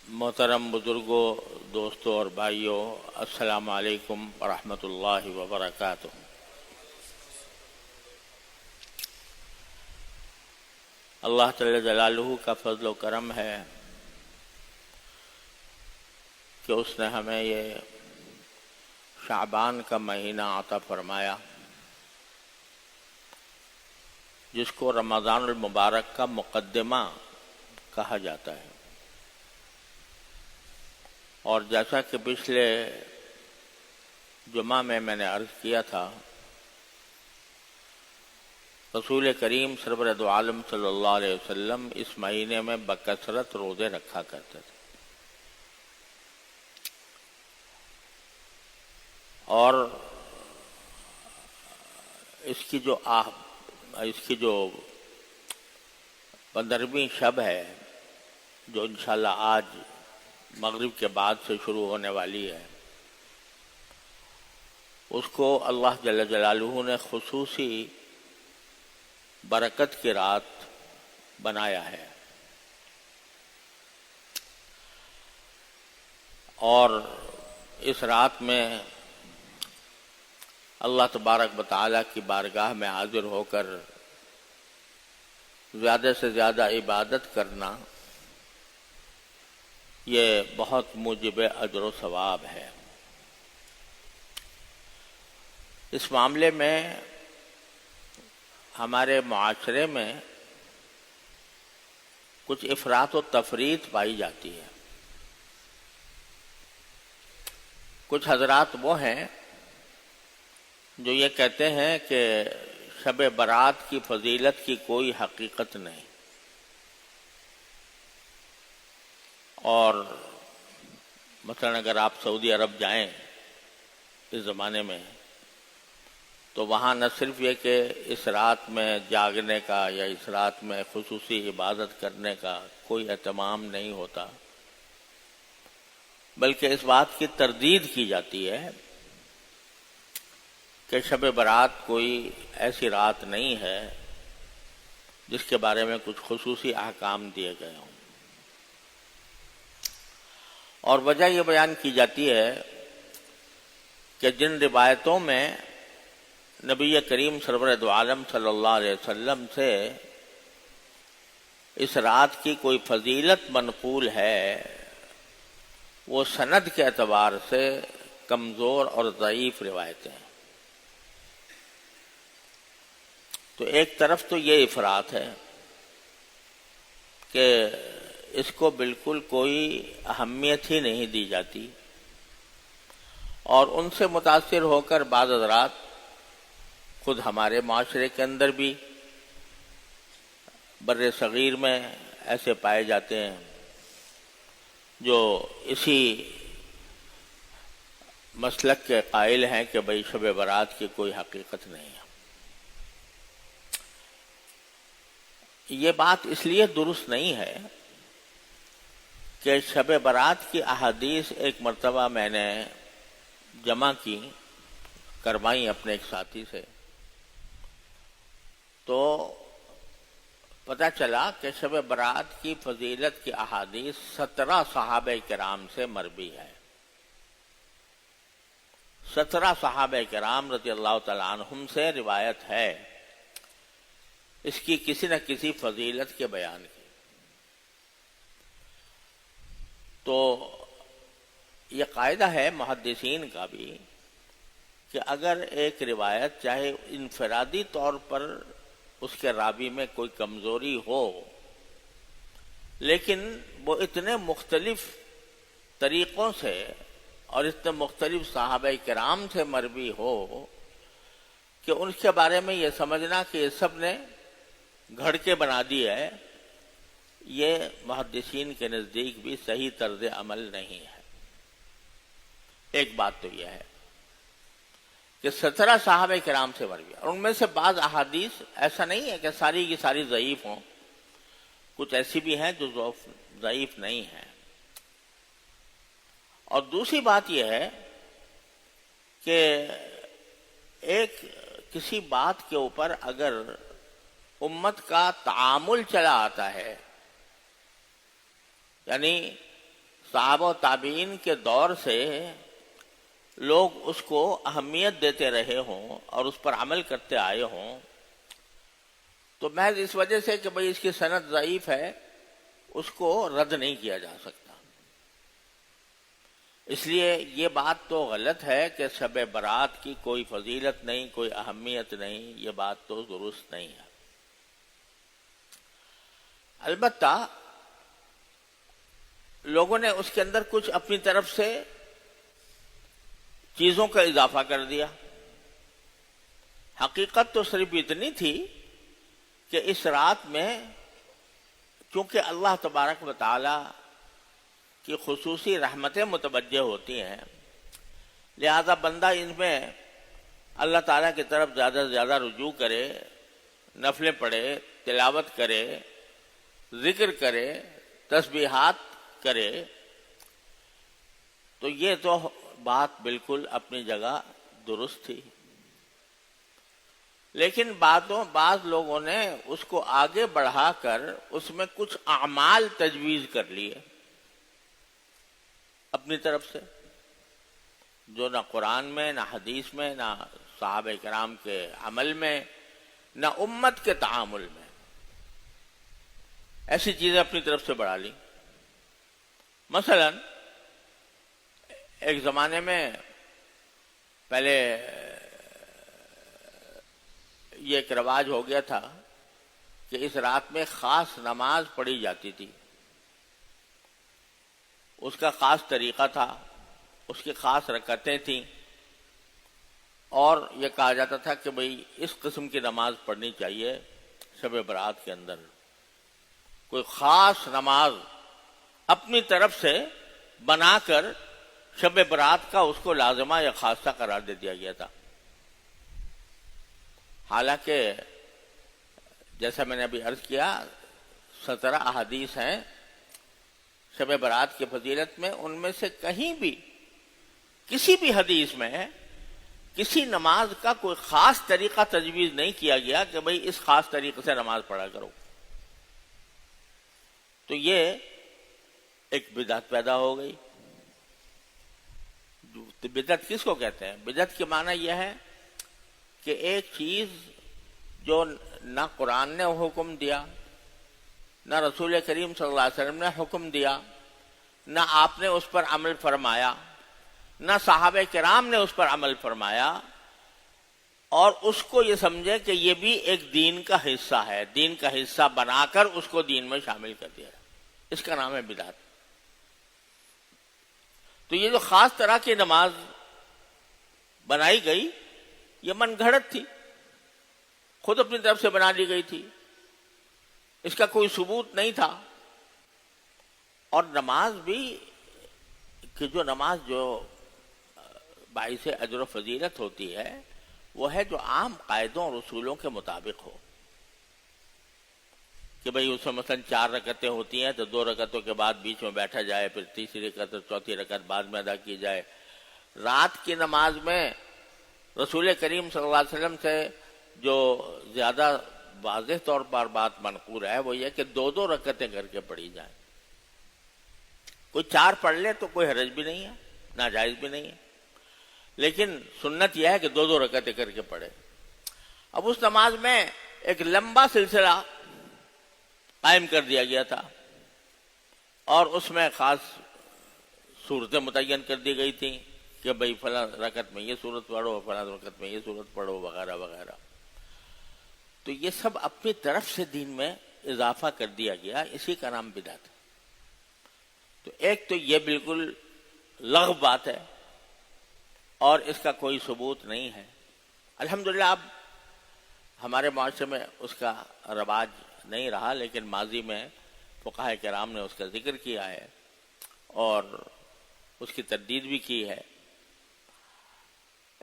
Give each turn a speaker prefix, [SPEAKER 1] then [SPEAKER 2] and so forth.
[SPEAKER 1] محترم بزرگوں، دوستوں اور بھائیوں، السلام علیکم ورحمۃ اللہ وبرکاتہ۔ اللہ جل جلالہ کا فضل و کرم ہے کہ اس نے ہمیں یہ شعبان کا مہینہ عطا فرمایا، جس کو رمضان المبارک کا مقدمہ کہا جاتا ہے۔ اور جیسا کہ پچھلے جمعہ میں نے عرض کیا تھا، رسول کریم سرور دو عالم صلی اللہ علیہ وسلم اس مہینے میں بکثرت روزے رکھا کرتے تھے، اور اس کی جو 15ویں شب ہے، جو انشاءاللہ آج مغرب کے بعد سے شروع ہونے والی ہے، اس کو اللہ جل جلالہ نے خصوصی برکت کی رات بنایا ہے۔ اور اس رات میں اللہ تبارک و تعالیٰ کی بارگاہ میں حاضر ہو کر زیادہ سے زیادہ عبادت کرنا، یہ بہت موجب اجر و ثواب ہے۔ اس معاملے میں ہمارے معاشرے میں کچھ افراط و تفریط پائی جاتی ہے۔ کچھ حضرات وہ ہیں جو یہ کہتے ہیں کہ شب برات کی فضیلت کی کوئی حقیقت نہیں، اور مثلا اگر آپ سعودی عرب جائیں اس زمانے میں، تو وہاں نہ صرف یہ کہ اس رات میں جاگنے کا یا اس رات میں خصوصی عبادت کرنے کا کوئی اہتمام نہیں ہوتا، بلکہ اس بات کی تردید کی جاتی ہے کہ شب برات کوئی ایسی رات نہیں ہے جس کے بارے میں کچھ خصوصی احکام دیے گئے ہوں۔ اور وجہ یہ بیان کی جاتی ہے کہ جن روایتوں میں نبی کریم سرور دو عالم صلی اللہ علیہ وسلم سے اس رات کی کوئی فضیلت منقول ہے، وہ سند کے اعتبار سے کمزور اور ضعیف روایتیں ہیں۔ تو ایک طرف تو یہ افراط ہے کہ اس کو بالکل کوئی اہمیت ہی نہیں دی جاتی، اور ان سے متاثر ہو کر بعض حضرات خود ہمارے معاشرے کے اندر بھی بر صغیر میں ایسے پائے جاتے ہیں جو اسی مسلک کے قائل ہیں کہ بھئی شب برات کی کوئی حقیقت نہیں ہے۔ یہ بات اس لیے درست نہیں ہے کہ شب برات کی احادیث ایک مرتبہ میں نے جمع کروائی اپنے ایک ساتھی سے، تو پتہ چلا کہ شب برات کی فضیلت کی احادیث 17 صحابہ کرام سے مروی ہے۔ 17 صحابہ کرام رضی اللہ تعالیٰ عنہم سے روایت ہے اس کی کسی نہ کسی فضیلت کے بیان کی۔ تو یہ قاعدہ ہے محدثین کا بھی کہ اگر ایک روایت چاہے انفرادی طور پر اس کے راوی میں کوئی کمزوری ہو، لیکن وہ اتنے مختلف طریقوں سے اور اتنے مختلف صحابہ کرام سے مروی ہو کہ ان کے بارے میں یہ سمجھنا کہ یہ سب نے گھڑ کے بنا دی ہے، یہ محدثین کے نزدیک بھی صحیح طرز عمل نہیں ہے۔ ایک بات تو یہ ہے کہ 17 صحابہ کرام سے مروی، اور ان میں سے بعض احادیث ایسا نہیں ہے کہ ساری کی ساری ضعیف ہوں، کچھ ایسی بھی ہیں جو ضعیف نہیں ہیں۔ اور دوسری بات یہ ہے کہ ایک کسی بات کے اوپر اگر امت کا تعامل چلا آتا ہے، یعنی صحابہ و تابعین کے دور سے لوگ اس کو اہمیت دیتے رہے ہوں اور اس پر عمل کرتے آئے ہوں، تو محض اس وجہ سے کہ بھئی اس کی سند ضعیف ہے اس کو رد نہیں کیا جا سکتا۔ اس لیے یہ بات تو غلط ہے کہ شب برات کی کوئی فضیلت نہیں، کوئی اہمیت نہیں، یہ بات تو درست نہیں ہے۔ البتہ لوگوں نے اس کے اندر کچھ اپنی طرف سے چیزوں کا اضافہ کر دیا۔ حقیقت تو صرف اتنی تھی کہ اس رات میں چونکہ اللہ تبارک و تعالی کی خصوصی رحمتیں متوجہ ہوتی ہیں، لہذا بندہ ان میں اللہ تعالیٰ کی طرف زیادہ سے زیادہ رجوع کرے، نفلیں پڑھے، تلاوت کرے، ذکر کرے، تسبیحات کرے، تو یہ تو بات بالکل اپنی جگہ درست تھی۔ لیکن بعض لوگوں نے اس کو آگے بڑھا کر اس میں کچھ اعمال تجویز کر لیے اپنی طرف سے، جو نہ قرآن میں، نہ حدیث میں، نہ صحابہ کرام کے عمل میں، نہ امت کے تعامل میں، ایسی چیزیں اپنی طرف سے بڑھا لی۔ مثلا ایک زمانے میں پہلے یہ ایک رواج ہو گیا تھا کہ اس رات میں خاص نماز پڑھی جاتی تھی، اس کا خاص طریقہ تھا، اس کی خاص رکعتیں تھیں، اور یہ کہا جاتا تھا کہ بھئی اس قسم کی نماز پڑھنی چاہیے شب برات کے اندر۔ کوئی خاص نماز اپنی طرف سے بنا کر شب برات کا اس کو لازمہ یا خاصہ قرار دے دیا گیا تھا۔ حالانکہ جیسا میں نے ابھی عرض کیا 17 احادیث ہیں شب برات کی فضیلت میں، ان میں سے کہیں بھی کسی بھی حدیث میں کسی نماز کا کوئی خاص طریقہ تجویز نہیں کیا گیا کہ بھئی اس خاص طریقے سے نماز پڑھا کرو۔ تو یہ ایک بدعت پیدا ہو گئی۔ بدعت کس کو کہتے ہیں؟ بدعت کے معنی یہ ہے کہ ایک چیز جو نہ قرآن نے حکم دیا، نہ رسول کریم صلی اللہ علیہ وسلم نے حکم دیا، نہ آپ نے اس پر عمل فرمایا، نہ صحابہ کرام نے اس پر عمل فرمایا، اور اس کو یہ سمجھے کہ یہ بھی ایک دین کا حصہ ہے، دین کا حصہ بنا کر اس کو دین میں شامل کر دیا، اس کا نام ہے بدعت۔ تو یہ جو خاص طرح کی نماز بنائی گئی یہ من گھڑت تھی، خود اپنی طرف سے بنا لی گئی تھی، اس کا کوئی ثبوت نہیں تھا۔ اور نماز بھی کہ جو نماز جو باعث اجر و فضیلت ہوتی ہے وہ ہے جو عام قاعدوں اور اصولوں کے مطابق ہو، کہ بھئی اس میں مثلا 4 رکعتیں ہوتی ہیں تو 2 رکعتوں کے بعد بیچ میں بیٹھا جائے، پھر تیسری رکعت اور چوتھی رکعت بعد میں ادا کی جائے۔ رات کی نماز میں رسول کریم صلی اللہ علیہ وسلم سے جو زیادہ واضح طور پر بات منقول ہے وہ یہ کہ 2 رکعتیں کر کے پڑھی جائیں۔ کوئی 4 پڑھ لے تو کوئی حرج بھی نہیں ہے، ناجائز بھی نہیں ہے، لیکن سنت یہ ہے کہ 2 رکعتیں کر کے پڑھے۔ اب اس نماز میں ایک لمبا سلسلہ قائم کر دیا گیا تھا، اور اس میں خاص صورتیں متعین کر دی گئی تھیں کہ بھئی فلاں رکعت میں یہ صورت پڑھو، فلاں رکعت میں یہ صورت پڑھو، وغیرہ وغیرہ۔ تو یہ سب اپنی طرف سے دین میں اضافہ کر دیا گیا، اسی کا نام بدعت ہے۔ تو ایک تو یہ بالکل لغو بات ہے اور اس کا کوئی ثبوت نہیں ہے۔ الحمدللہ اب ہمارے معاشرے میں اس کا رواج نہیں رہا، لیکن ماضی میں فقہاء کرام نے اس کا ذکر کیا ہے اور اس کی تردید بھی کی ہے۔